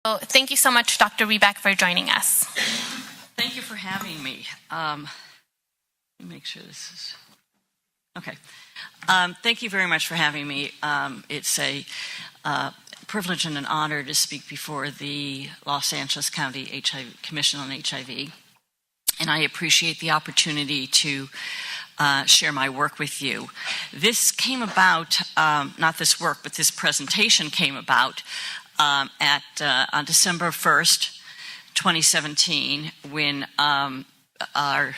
So thank you so much, Dr. Rebeck, for joining us. Thank you for having me. Let me make sure this is... Okay. Thank you very much for having me. It's a privilege and an honor to speak before the Los Angeles County HIV Commission on HIV. And I appreciate the opportunity to share my work with you. This came about, not this work, but this presentation came about on December 1st, 2017, when our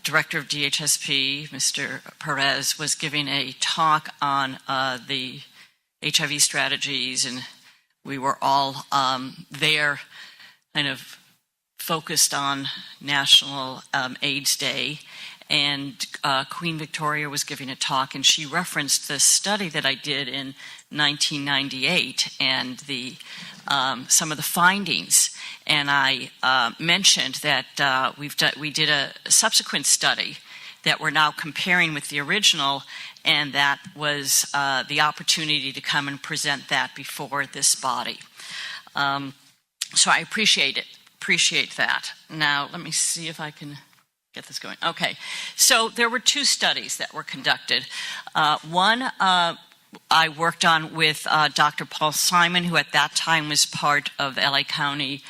director of DHSP, Mr. Perez, was giving a talk on the HIV strategies, and we were all there kind of focused on National AIDS Day. And Queen Victoria was giving a talk, and she referenced this study that I did in 1998 and some of the findings. And I mentioned that we did a subsequent study that we're now comparing with the original, and that was the opportunity to come and present that before this body. So I appreciate that. Now, let me see if I can get this going. Okay, so there were two studies that were conducted. One I worked on with Dr. Paul Simon, who at that time was part of LA County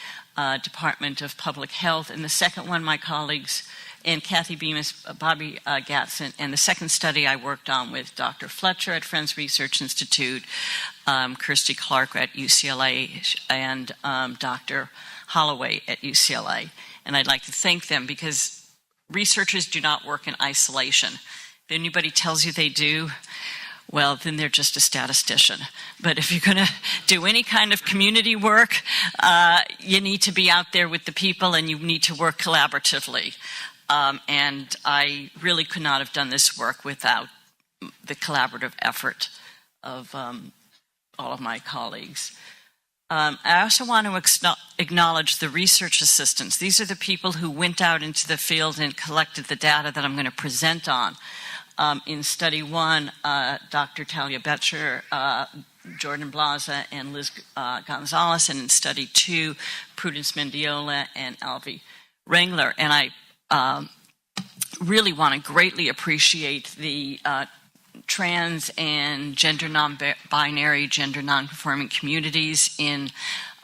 Department of Public Health, and the second one, my colleagues, and Kathy Bemis, Bobby Gatson, and the second study I worked on with Dr. Fletcher at Friends Research Institute, Kirsty Clark at UCLA, and Dr. Holloway at UCLA. And I'd like to thank them because researchers do not work in isolation. If anybody tells you they do, well, then they're just a statistician. But if you're going to do any kind of community work, you need to be out there with the people, and you need to work collaboratively. And I really could not have done this work without the collaborative effort of all of my colleagues. I also want to acknowledge the research assistants. These are the people who went out into the field and collected the data that I'm going to present on. In study one, Dr. Talia Betcher, Jordan Blaza, and Liz Gonzalez, and in study two, Prudence Mendiola and Alvy Wrangler. And I really want to greatly appreciate the trans and gender non-binary, gender non-conforming communities in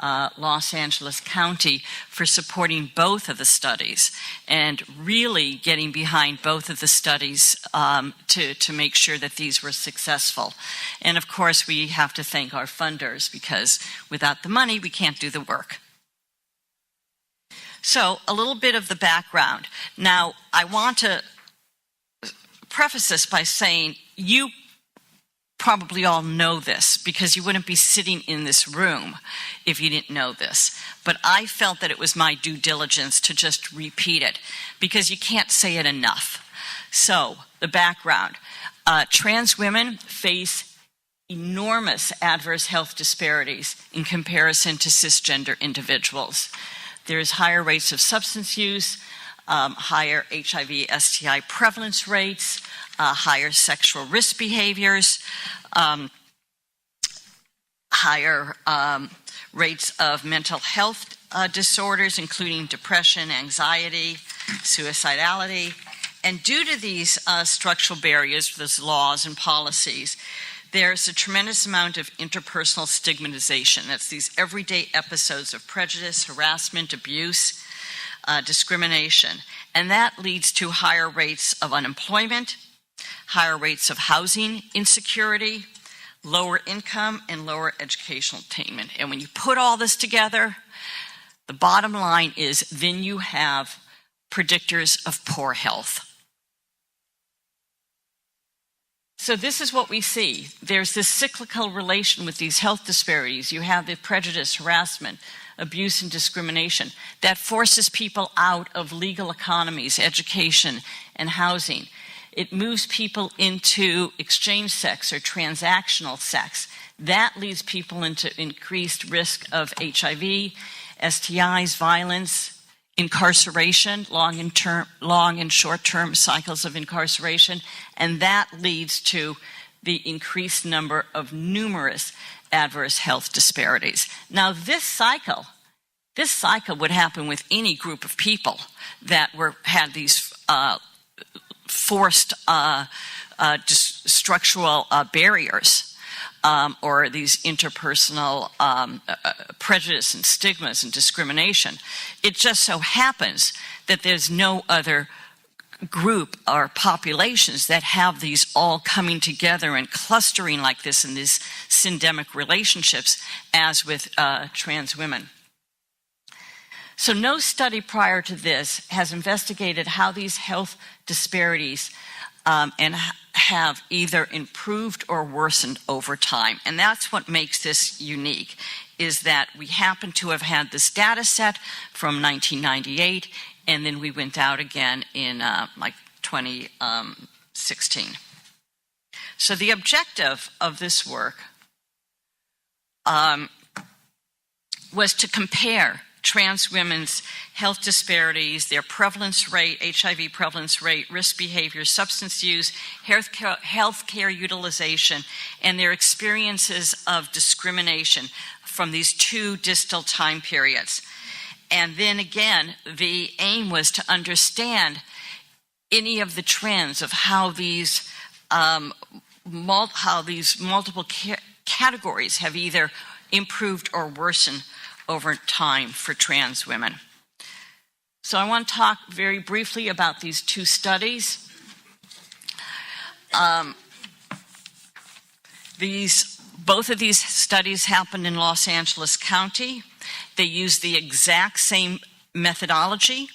Los Angeles County for supporting both of the studies and really getting behind both of the studies to make sure that these were successful. And of course, we have to thank our funders, because without the money, we can't do the work. So, a little bit of the background. Now, I want to preface this by saying you probably all know this, because you wouldn't be sitting in this room if you didn't know this. But I felt that it was my due diligence to just repeat it, because you can't say it enough. So, the background. Trans women face enormous adverse health disparities in comparison to cisgender individuals. There's higher rates of substance use, higher HIV STI prevalence rates, higher sexual risk behaviors, higher rates of mental health disorders, including depression, anxiety, suicidality. And due to these structural barriers, those laws and policies, there's a tremendous amount of interpersonal stigmatization. That's these everyday episodes of prejudice, harassment, abuse, discrimination. And that leads to higher rates of unemployment, higher rates of housing insecurity, lower income, and lower educational attainment. And when you put all this together, the bottom line is then you have predictors of poor health. So this is what we see. There's this cyclical relation with these health disparities. You have the prejudice, harassment, abuse, and discrimination that forces people out of legal economies, education, and housing. It moves people into exchange sex or transactional sex. That leads people into increased risk of HIV, STIs, violence, incarceration, long and short-term cycles of incarceration, and that leads to the increased number of numerous adverse health disparities. Now, this cycle would happen with any group of people that had these forced structural barriers. Or these interpersonal prejudice and stigmas and discrimination. It just so happens that there's no other group or populations that have these all coming together and clustering like this in these syndemic relationships as with trans women. So no study prior to this has investigated how these health disparities and have either improved or worsened over time. And that's what makes this unique, is that we happen to have had this data set from 1998, and then we went out again in 2016. So the objective of this work was to compare trans women's health disparities, their prevalence rate, HIV prevalence rate, risk behavior, substance use, healthcare utilization, and their experiences of discrimination from these two distal time periods. And then again, the aim was to understand any of the trends of how these multiple categories have either improved or worsened over time for trans women. So I want to talk very briefly about these two studies. Both of these studies happened in Los Angeles County. They used the exact same methodology,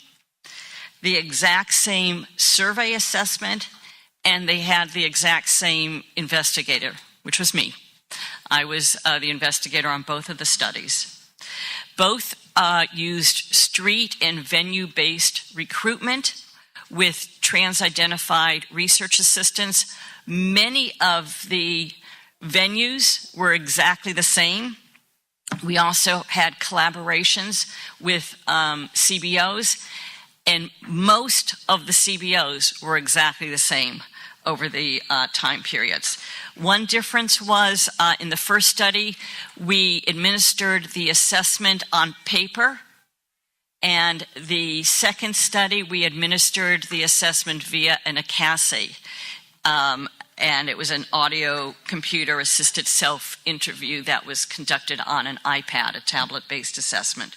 the exact same survey assessment, and they had the exact same investigator, which was me. I was the investigator on both of the studies. Both used street and venue-based recruitment with trans-identified research assistants. Many of the venues were exactly the same. We also had collaborations with CBOs, and most of the CBOs were exactly the same over the time periods. One difference was in the first study, we administered the assessment on paper, and the second study, we administered the assessment via an ACASI, and it was an audio computer-assisted self-interview that was conducted on an iPad, a tablet-based assessment.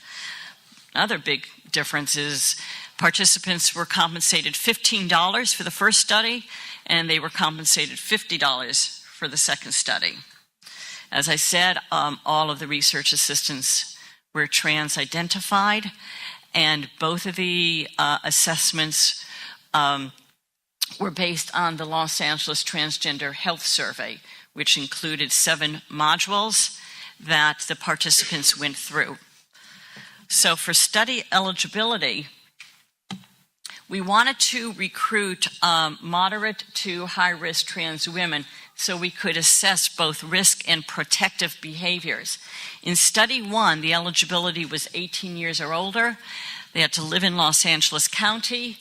Another big difference is participants were compensated $15 for the first study, and they were compensated $50 for the second study. As I said, all of the research assistants were trans-identified, and both of the assessments were based on the Los Angeles Transgender Health Survey, which included 7 modules that the participants went through. So for study eligibility, we wanted to recruit moderate to high-risk trans women so we could assess both risk and protective behaviors. In study 1, the eligibility was 18 years or older. They had to live in Los Angeles County,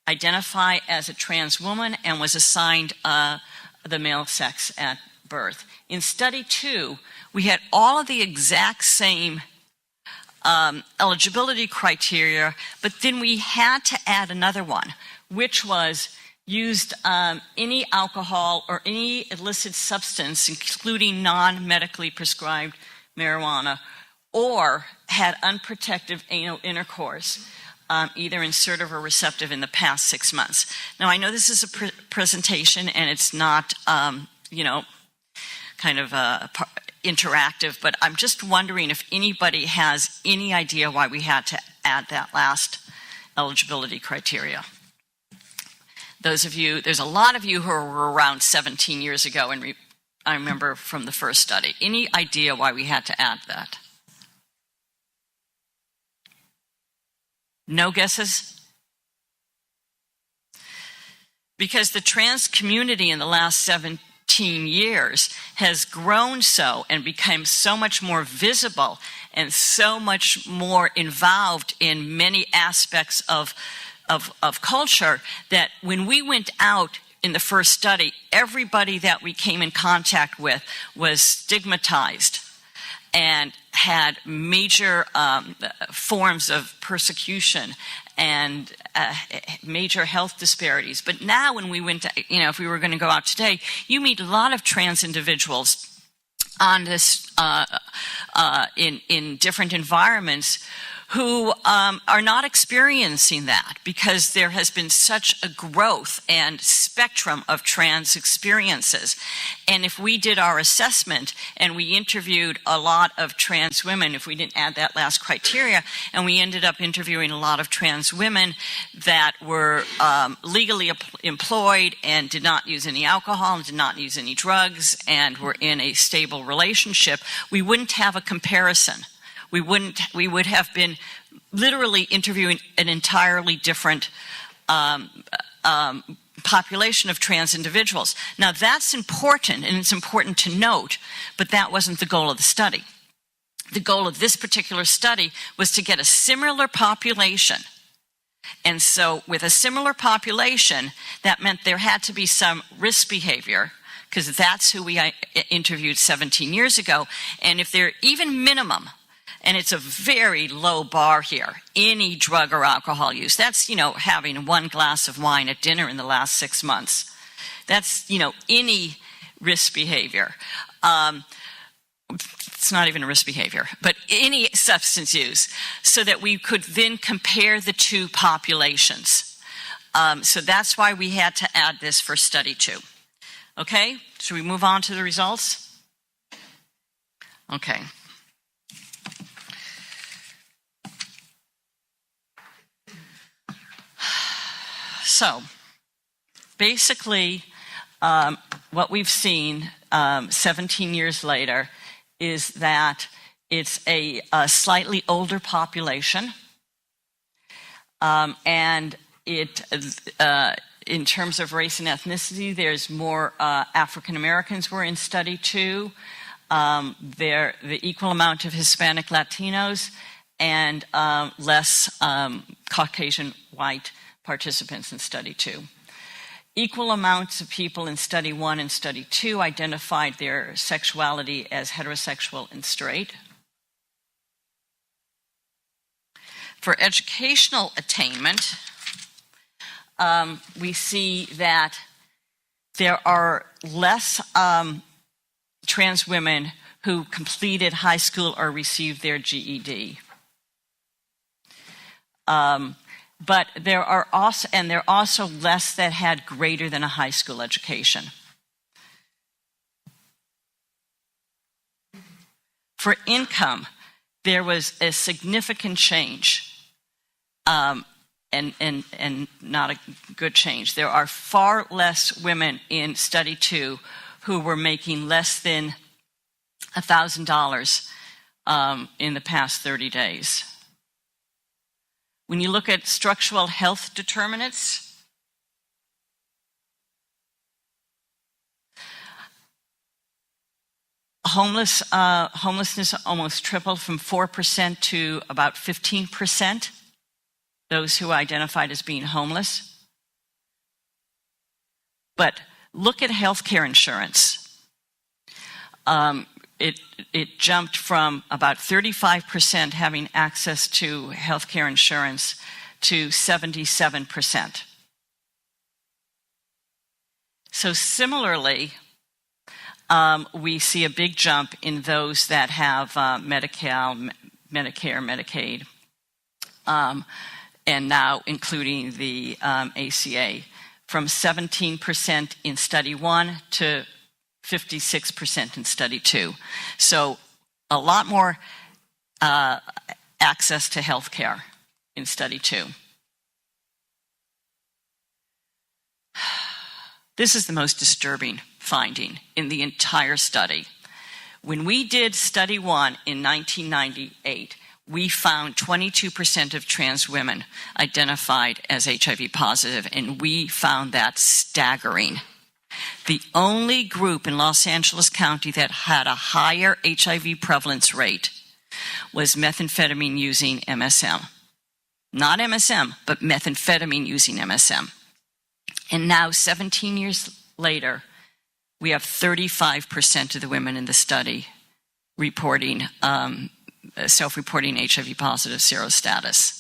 identify as a trans woman, and was assigned the male sex at birth. In study 2, we had all of the exact same eligibility criteria, but then we had to add another one, which was used any alcohol or any illicit substance, including non-medically prescribed marijuana, or had unprotected anal intercourse, either insertive or receptive, in the past 6 months. Now, I know this is a presentation and it's not, interactive, but I'm just wondering if anybody has any idea why we had to add that last eligibility criteria. Those of you, there's a lot of you who were around 17 years ago, and I remember from the first study. Any idea why we had to add that? No guesses? Because the trans community in the last 17 years has grown so and become so much more visible and so much more involved in many aspects of culture that when we went out in the first study, everybody that we came in contact with was stigmatized and had major forms of persecution and major health disparities. But now when we went to, if we were going to go out today, you meet a lot of trans individuals on this in different environments who are not experiencing that because there has been such a growth and spectrum of trans experiences. And if we did our assessment and we interviewed a lot of trans women, if we didn't add that last criteria, and we ended up interviewing a lot of trans women that were legally employed and did not use any alcohol and did not use any drugs and were in a stable relationship, we wouldn't have a comparison. We would have been literally interviewing an entirely different population of trans individuals. Now that's important, and it's important to note, but that wasn't the goal of the study. The goal of this particular study was to get a similar population. And so with a similar population, that meant there had to be some risk behavior, because that's who we interviewed 17 years ago. And if they're even minimum, and it's a very low bar here, any drug or alcohol use. That's, having one glass of wine at dinner in the last 6 months. That's, any risk behavior. It's not even a risk behavior, but any substance use, so that we could then compare the two populations. So that's why we had to add this for study 2. Okay, should we move on to the results? Okay. So, basically, what we've seen 17 years later is that it's a slightly older population, and it, in terms of race and ethnicity, there's more African Americans were in study 2. The equal amount of Hispanic Latinos and less Caucasian white participants in study 2. Equal amounts of people in study 1 and study 2 identified their sexuality as heterosexual and straight. For educational attainment, we see that there are less trans women who completed high school or received their GED. But there are also less that had greater than a high school education. For income, there was a significant change, and not a good change. There are far less women in study 2 who were making less than $1,000 in the past 30 days. When you look at structural health determinants, homelessness almost tripled from 4% to about 15%, those who identified as being homeless. But look at healthcare insurance. It jumped from about 35% having access to healthcare insurance to 77%. So similarly, we see a big jump in those that have Medicare, Medicaid, and now including the ACA, from 17% in study 1 to 56% in study 2. So a lot more access to health care in study 2. This is the most disturbing finding in the entire study. When we did study 1 in 1998, we found 22% of trans women identified as HIV positive, and we found that staggering. The only group in Los Angeles County that had a higher HIV prevalence rate was methamphetamine using MSM. Not MSM, but methamphetamine using MSM. And now, 17 years later, we have 35% of the women in the study reporting, self-reporting HIV positive serostatus.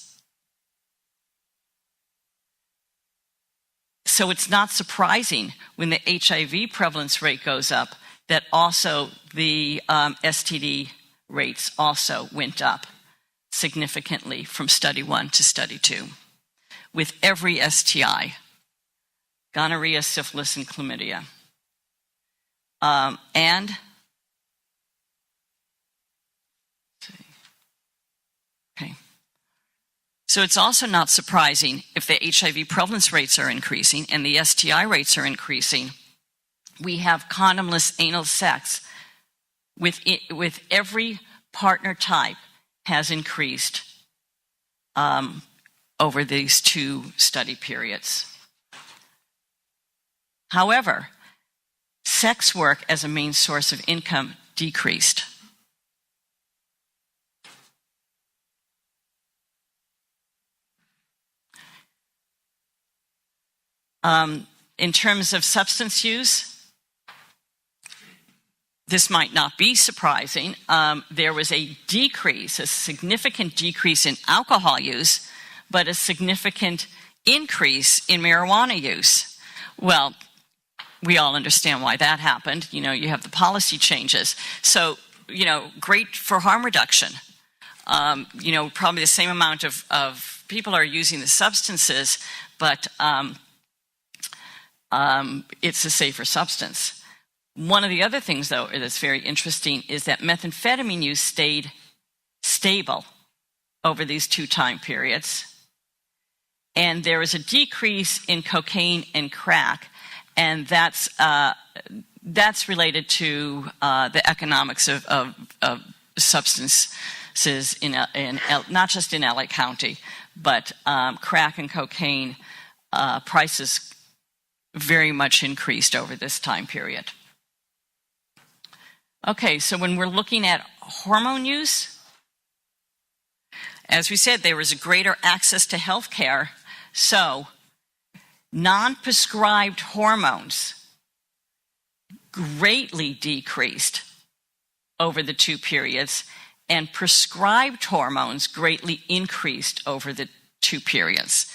So it's not surprising when the HIV prevalence rate goes up that also the STD rates also went up significantly from study 1 to study 2 with every STI, gonorrhea, syphilis, and chlamydia. So it's also not surprising if the HIV prevalence rates are increasing and the STI rates are increasing. We have condomless anal sex with every partner type has increased over these 2 study periods. However, sex work as a main source of income decreased. In terms of substance use, this might not be surprising. There was a significant decrease in alcohol use, but a significant increase in marijuana use. Well, we all understand why that happened. You know, you have the policy changes. So, you know, great for harm reduction. You know, probably the same amount of people are using the substances, but it's a safer substance. One of the other things, though, that's very interesting is that methamphetamine use stayed stable over these 2 time periods. And there was a decrease in cocaine and crack, and that's related to the economics of substances in not just in LA County, but crack and cocaine prices very much increased over this time period. Okay, so when we're looking at hormone use, as we said, there was a greater access to health care. So non-prescribed hormones greatly decreased over the 2 periods, and prescribed hormones greatly increased over the 2 periods.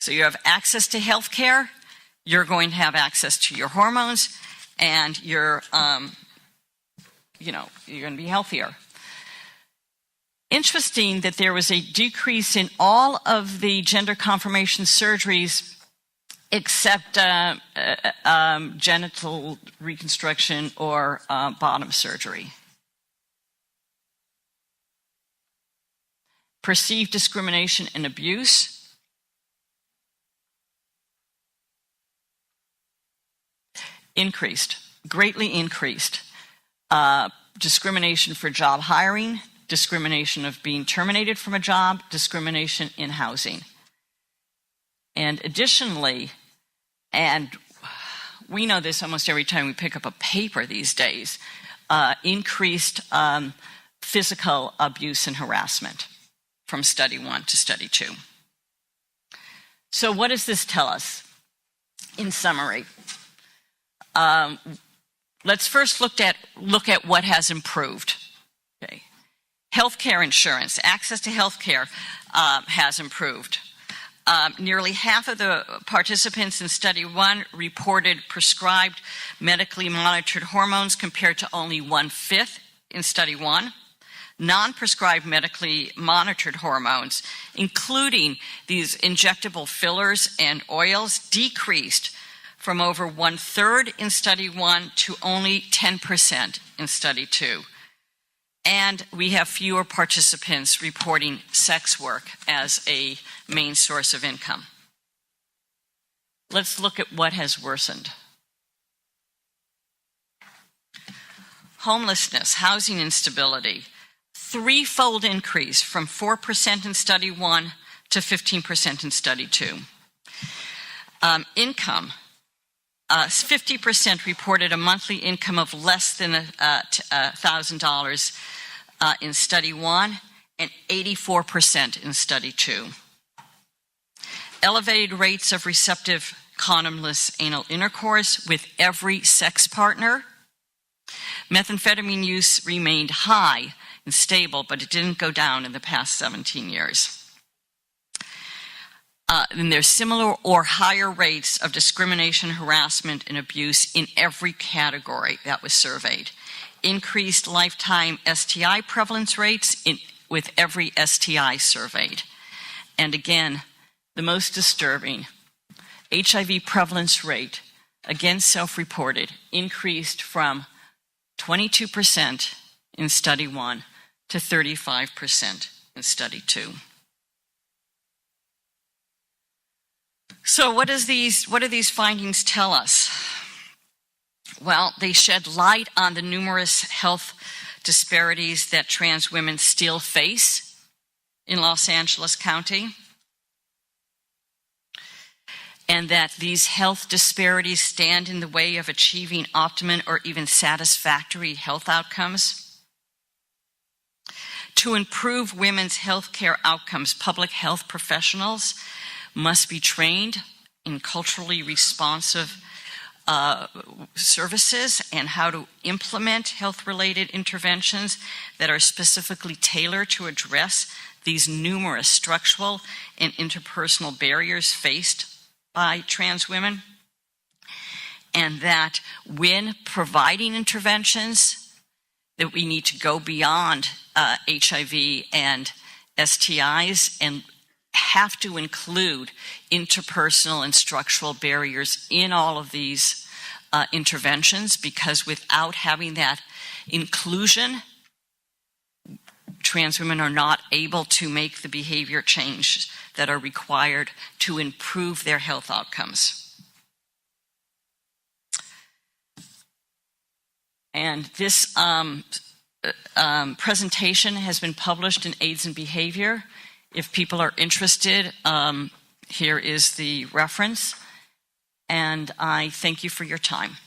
So you have access to health care, you're going to have access to your hormones, and you're going to be healthier. Interesting that there was a decrease in all of the gender confirmation surgeries except genital reconstruction or bottom surgery. Perceived discrimination and abuse. Greatly increased. Discrimination for job hiring, discrimination of being terminated from a job, discrimination in housing. And additionally, and we know this almost every time we pick up a paper these days, increased physical abuse and harassment from study 1 to study 2. So what does this tell us? In summary, let's first look at what has improved. Okay. Healthcare insurance, access to healthcare has improved. Nearly half of the participants in study 1 reported prescribed medically monitored hormones compared to only 1/5 in study 1. Non-prescribed medically monitored hormones, including these injectable fillers and oils, decreased from over 1/3 in study 1 to only 10% in study 2. And we have fewer participants reporting sex work as a main source of income. Let's look at what has worsened. Homelessness, housing instability, 3-fold increase from 4% in study 1 to 15% in study 2. Income. 50% reported a monthly income of less than $1,000 in study 1 and 84% in study 2. Elevated rates of receptive condomless anal intercourse with every sex partner. Methamphetamine use remained high and stable, but it didn't go down in the past 17 years. And there's similar or higher rates of discrimination, harassment, and abuse in every category that was surveyed. Increased lifetime STI prevalence rates with every STI surveyed. And again, the most disturbing, HIV prevalence rate, again self-reported, increased from 22% in study 1 to 35% in study 2. So what do these findings tell us? Well, they shed light on the numerous health disparities that trans women still face in Los Angeles County, and that these health disparities stand in the way of achieving optimum or even satisfactory health outcomes. To improve women's health care outcomes, public health professionals must be trained in culturally responsive services and how to implement health-related interventions that are specifically tailored to address these numerous structural and interpersonal barriers faced by trans women. And that when providing interventions, that we need to go beyond HIV and STIs and have to include interpersonal and structural barriers in all of these interventions, because without having that inclusion, trans women are not able to make the behavior change that are required to improve their health outcomes. And this presentation has been published in AIDS and Behavior. If people are interested, here is the reference, and I thank you for your time.